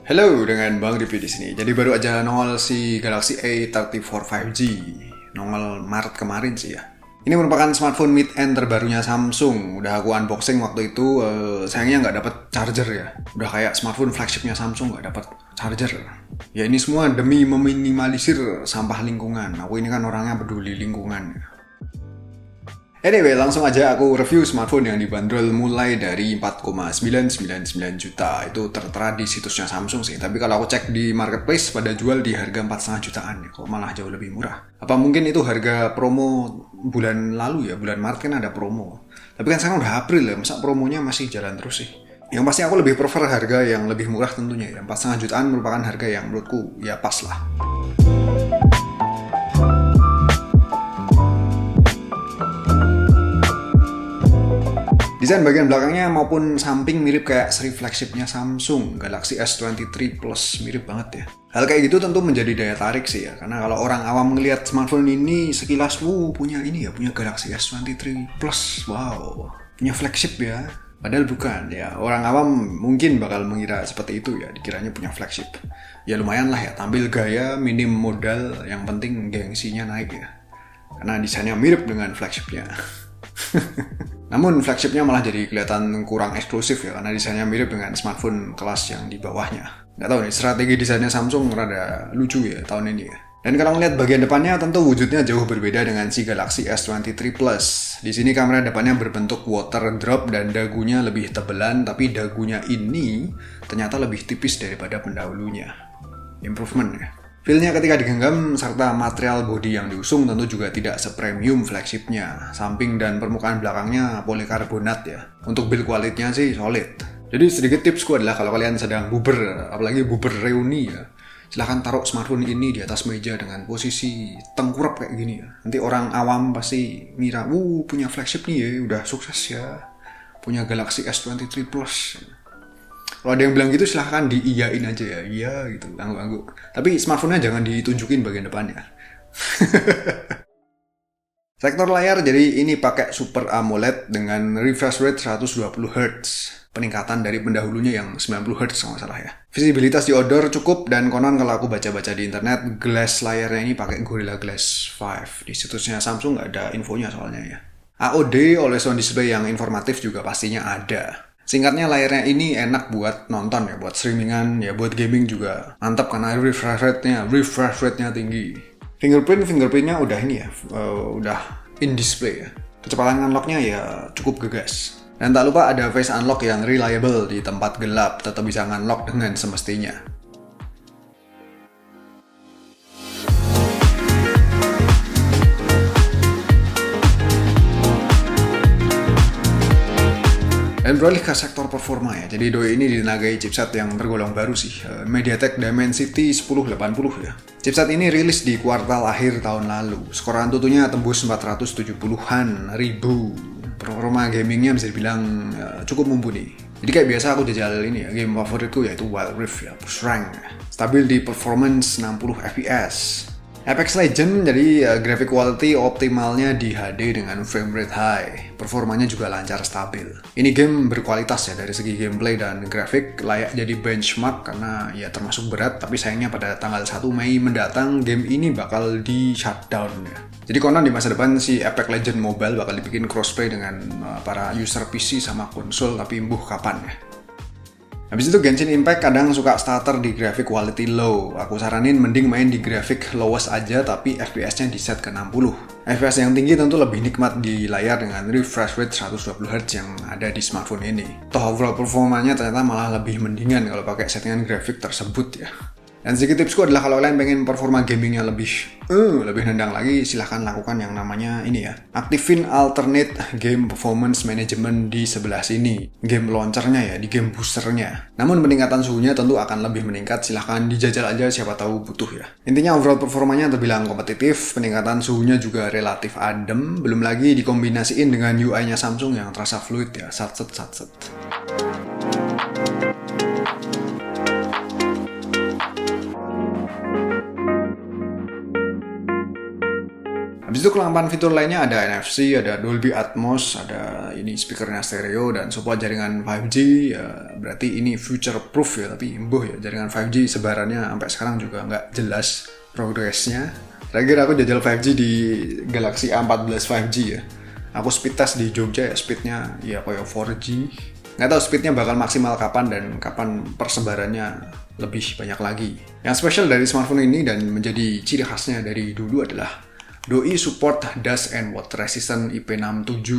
Halo, dengan Bang Rivi di sini. Jadi baru aja nongol si Galaxy A34 5G. Nongol Maret kemarin sih ya. Ini merupakan smartphone mid-end terbarunya Samsung. Udah aku unboxing waktu itu, sayangnya nggak dapet charger ya. Udah kayak smartphone flagshipnya Samsung nggak dapet charger. Ya ini semua demi meminimalisir sampah lingkungan. Aku ini kan orangnya peduli lingkungan. Anyway, langsung aja aku review smartphone yang dibanderol mulai dari 4,999 juta. Itu tertera di situsnya Samsung sih. Tapi kalau aku cek di marketplace pada jual di harga 4,5 jutaan ya. Kok malah jauh lebih murah. Apa mungkin itu harga promo bulan lalu ya? Bulan Maret kan ada promo. Tapi kan sekarang udah April ya. Masa promonya masih jalan terus sih? Yang pasti aku lebih prefer harga yang lebih murah tentunya ya. 4,5 jutaan merupakan harga yang menurutku ya pas lah. Desain bagian belakangnya maupun samping mirip kayak seri flagshipnya Samsung, Galaxy S23 Plus, mirip banget ya. Hal kayak gitu tentu menjadi daya tarik sih ya, karena kalau orang awam ngelihat smartphone ini sekilas, punya ini ya, punya Galaxy S23 Plus, wow, punya flagship ya. Padahal bukan ya, orang awam mungkin bakal mengira seperti itu ya, dikiranya punya flagship. Ya lumayan lah ya, tampil gaya, minim modal, yang penting gengsinya naik ya. Karena desainnya mirip dengan flagshipnya. Namun flagshipnya malah jadi kelihatan kurang eksklusif ya, karena desainnya mirip dengan smartphone kelas yang di bawahnya. Nggak tahu nih, strategi desainnya Samsung rada lucu ya tahun ini ya. Dan kalau ngeliat bagian depannya tentu wujudnya jauh berbeda dengan si Galaxy S23 Plus. Di sini kamera depannya berbentuk water drop dan dagunya lebih tebelan, tapi dagunya ini ternyata lebih tipis daripada pendahulunya. Improvement ya. Feel-nya ketika digenggam serta material bodi yang diusung tentu juga tidak sepremium flagshipnya. Samping dan permukaan belakangnya polikarbonat ya. Untuk build quality-nya sih solid. Jadi sedikit tipsku adalah kalau kalian sedang buber, apalagi buber reuni ya, silahkan taruh smartphone ini di atas meja dengan posisi tengkurap kayak gini ya. Nanti orang awam pasti ngira, punya flagship nih ya, udah sukses ya. Punya Galaxy S23 Plus. Kalau ada yang bilang gitu silahkan diiyain aja ya, iya gitu, angguk-angguk. Tapi smartphone-nya jangan ditunjukin bagian depannya. Sektor layar jadi ini pakai Super AMOLED dengan refresh rate 120 Hz. Peningkatan dari pendahulunya yang 90 Hz kalau nggak salah ya. Visibilitas di outdoor cukup dan konon kalau aku baca-baca di internet, glass layarnya ini pakai Gorilla Glass 5. Di situsnya Samsung nggak ada infonya soalnya ya. AOD, Always On Display yang informatif juga pastinya ada. Singkatnya layarnya ini enak buat nonton ya, buat streamingan ya, buat gaming juga mantap karena refresh rate-nya tinggi. Fingerprintnya udah ini ya, udah in display ya. Kecepatan unlock-nya ya cukup gegas. Dan tak lupa ada face unlock yang reliable di tempat gelap, tetap bisa unlock dengan semestinya. Dan beralih ke sektor performa ya. Jadi Doi ini ditenagai chipset yang tergolong baru sih, MediaTek Dimensity 1080 ya. Chipset ini rilis di kuartal akhir tahun lalu. Skor Antutunya tembus 470-an ribu. Performa gamingnya bisa dibilang cukup mumpuni. Jadi kayak biasa aku jajal ini ya, game favoritku yaitu Wild Rift ya, push rank. Stabil di performance 60 fps. Apex Legends jadi graphic quality optimalnya di HD dengan frame rate high. Performanya juga lancar stabil. Ini game berkualitas ya dari segi gameplay dan grafik, layak jadi benchmark karena ya termasuk berat, tapi sayangnya pada tanggal 1 Mei mendatang game ini bakal di shutdown ya. Jadi konon di masa depan si Apex Legends Mobile bakal dibikin crossplay dengan para user PC sama konsol, tapi embuh kapan ya. Habis itu Genshin Impact kadang suka starter di graphic quality low. Aku saranin mending main di graphic lowest aja tapi FPS-nya di set ke 60. FPS yang tinggi tentu lebih nikmat di layar dengan refresh rate 120 Hz yang ada di smartphone ini. Toh overall performanya ternyata malah lebih mendingan kalau pakai settingan grafik tersebut ya. Dan sedikit tipsku adalah kalau kalian pengen performa gamingnya lebih nendang lagi, silahkan lakukan yang namanya ini ya, aktifin alternate game performance management di sebelah sini, game launchernya ya, di game boosternya. Namun peningkatan suhunya tentu akan lebih meningkat, silahkan dijajal aja siapa tahu butuh ya. Intinya overall performanya terbilang kompetitif, peningkatan suhunya juga relatif adem, belum lagi dikombinasiin dengan UI-nya Samsung yang terasa fluid ya, satset. Habis Habis itu kelengkapan fitur lainnya ada NFC, ada Dolby Atmos, ada ini speakernya stereo dan support jaringan 5G. Ya, berarti ini future proof ya, tapi ya jaringan 5G sebarannya sampai sekarang juga nggak jelas progresnya. Terakhir aku jajal 5G di Galaxy A14 5G ya. Aku speed test di Jogja ya, speednya ya kayak 4G. Nggak tahu speednya bakal maksimal kapan dan kapan persebarannya lebih banyak lagi. Yang spesial dari smartphone ini dan menjadi ciri khasnya dari dulu adalah doi support dust and water resistant IP67.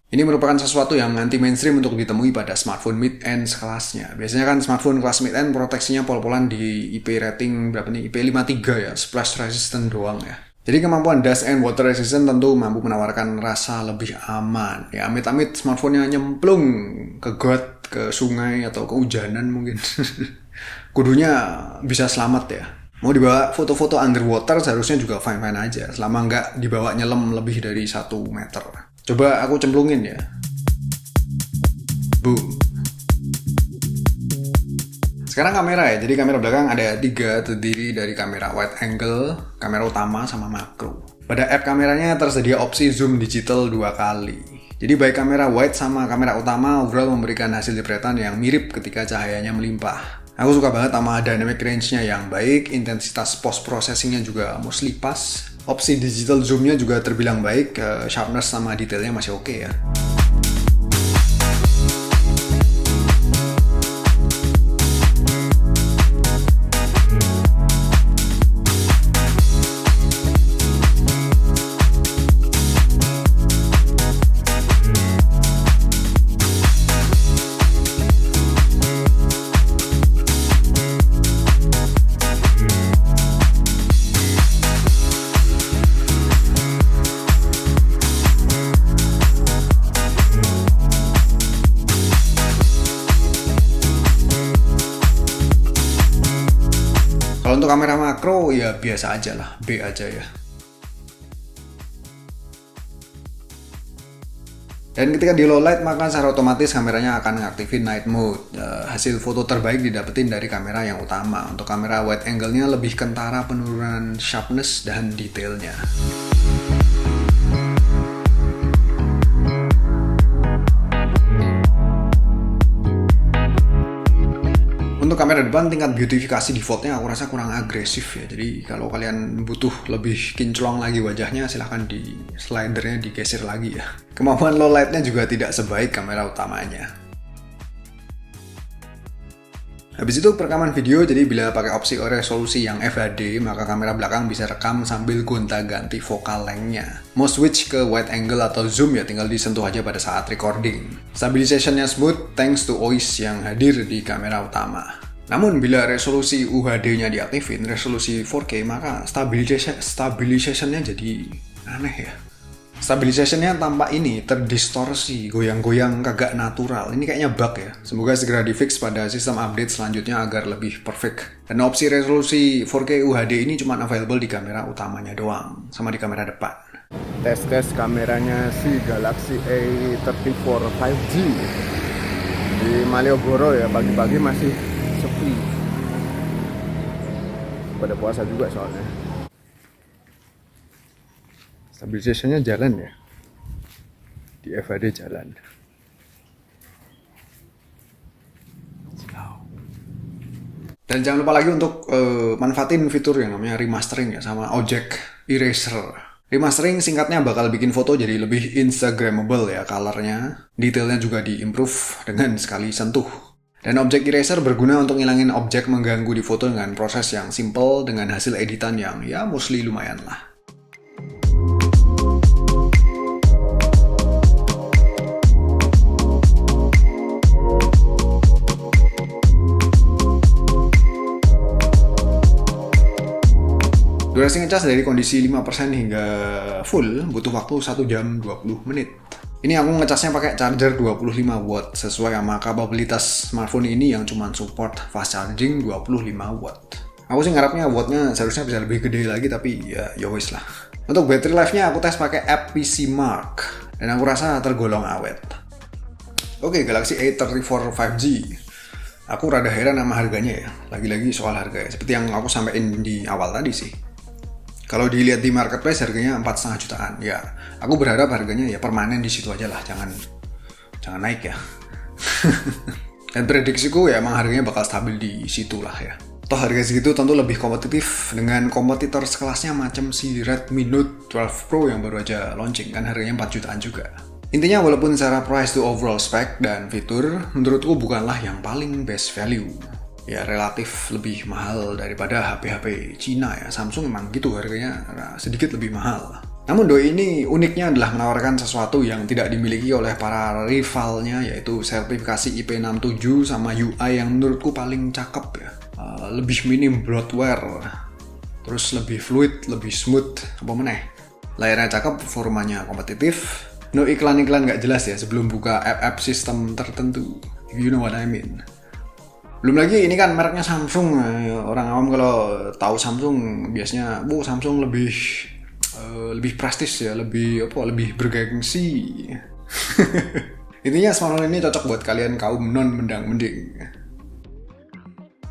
Ini merupakan sesuatu yang anti mainstream untuk ditemui pada smartphone mid-end sekelasnya. Biasanya kan smartphone kelas mid-end proteksinya pol-polan di IP rating berapa nih? IP53 ya, splash resistant doang ya. Jadi kemampuan dust and water resistant tentu mampu menawarkan rasa lebih aman. Ya amit-amit smartphone-nya nyemplung ke got, ke sungai atau ke hujanan mungkin. Kudunya bisa selamat ya. Mau dibawa foto-foto underwater seharusnya juga fine-fine aja, selama nggak dibawa nyelam lebih dari 1 meter. Coba aku cemplungin ya. Boom. Sekarang kamera ya, jadi kamera belakang ada 3, terdiri dari kamera wide angle, kamera utama, sama makro. Pada app kameranya tersedia opsi zoom digital 2 kali. Jadi baik kamera wide sama kamera utama overall memberikan hasil jepretan yang mirip ketika cahayanya melimpah. Aku suka banget sama dynamic range-nya yang baik, intensitas post-processing-nya juga mostly pas. Opsi digital zoom-nya juga terbilang baik, sharpness sama detailnya masih oke ya. Kalau untuk kamera makro ya biasa aja lah, B aja ya. Dan ketika di low light maka secara otomatis kameranya akan mengaktifin night mode. Hasil foto terbaik didapetin dari kamera yang utama. Untuk kamera wide angle-nya lebih kentara penurunan sharpness dan detailnya. Untuk kamera depan tingkat beautifikasi defaultnya aku rasa kurang agresif ya. Jadi kalau kalian butuh lebih kinclong lagi wajahnya silahkan di slidernya digeser lagi ya. Kemampuan low lightnya juga tidak sebaik kamera utamanya. Habis itu perekaman video, jadi bila pakai opsi resolusi yang FHD maka kamera belakang bisa rekam sambil gonta-ganti focal length-nya. Mau switch ke wide angle atau zoom ya tinggal disentuh aja pada saat recording. Stabilization-nya smooth thanks to OIS yang hadir di kamera utama. Namun bila resolusi UHD-nya diaktifin, resolusi 4K, maka stabilization-nya jadi aneh ya. Stabilization-nya tampak ini terdistorsi, goyang-goyang kagak natural. Ini kayaknya bug ya. Semoga segera di-fix pada sistem update selanjutnya agar lebih perfect. Dan opsi resolusi 4K UHD ini cuma available di kamera utamanya doang, sama di kamera depan. Tes kameranya si Galaxy A34 5G di Malioboro ya, pagi-pagi masih sepi. Pada puasa juga soalnya. Stabilization-nya jalan ya. Di FHD jalan. Dan jangan lupa lagi untuk manfaatin fitur yang namanya remastering ya, sama object eraser. Remastering singkatnya bakal bikin foto jadi lebih instagramable ya colornya. Detailnya juga diimprove dengan sekali sentuh. Dan object eraser berguna untuk ngilangin objek mengganggu di foto dengan proses yang simple dengan hasil editan yang ya mostly lumayan lah. Durasi ngecas dari kondisi 5% hingga full butuh waktu 1 jam 20 menit. Ini aku ngecasnya pakai charger 25 watt sesuai sama kapabilitas smartphone ini yang cuma support fast charging 25 watt. Aku sih ngarapnya wattnya seharusnya bisa lebih gede lagi tapi ya wis lah. Untuk battery life-nya aku tes pakai app PC Mark dan aku rasa tergolong awet. Oke, Galaxy A34 5G. Aku rada heran sama harganya ya. Lagi-lagi soal harga ya. Seperti yang aku sampaikan di awal tadi sih. Kalau dilihat di marketplace harganya 4,5 jutaan. Ya, aku berharap harganya ya permanen di situ aja lah, jangan naik ya. Dan prediksiku ya emang harganya bakal stabil di situ lah ya. Toh harga segitu tentu lebih kompetitif dengan kompetitor sekelasnya macam si Redmi Note 12 Pro yang baru aja launching, kan harganya 4 jutaan juga. Intinya walaupun secara price to overall spec dan fitur, menurutku bukanlah yang paling best value. Ya relatif lebih mahal daripada HP-HP Cina ya. Samsung emang gitu harganya sedikit lebih mahal. Namun doi ini uniknya adalah menawarkan sesuatu yang tidak dimiliki oleh para rivalnya, yaitu sertifikasi IP67 sama UI yang menurutku paling cakep ya. Lebih minim bloatware, terus lebih fluid, lebih smooth, apa meneh. Layarnya cakep, performanya kompetitif, no iklan-iklan nggak jelas ya sebelum buka app sistem tertentu, if you know what I mean. Belum lagi ini kan mereknya Samsung, orang awam kalau tahu Samsung biasanya, Samsung lebih prestis ya, lebih bergengsi. Intinya smartphone ini cocok buat kalian kaum non mendang-mending.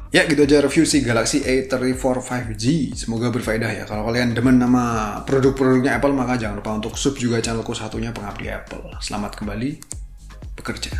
Ya gitu aja review si Galaxy A34 5G. Semoga berfaedah ya. Kalau kalian demen sama produk-produknya Apple, maka jangan lupa untuk sub juga channelku satunya, Pengabdi Apple. Selamat kembali bekerja.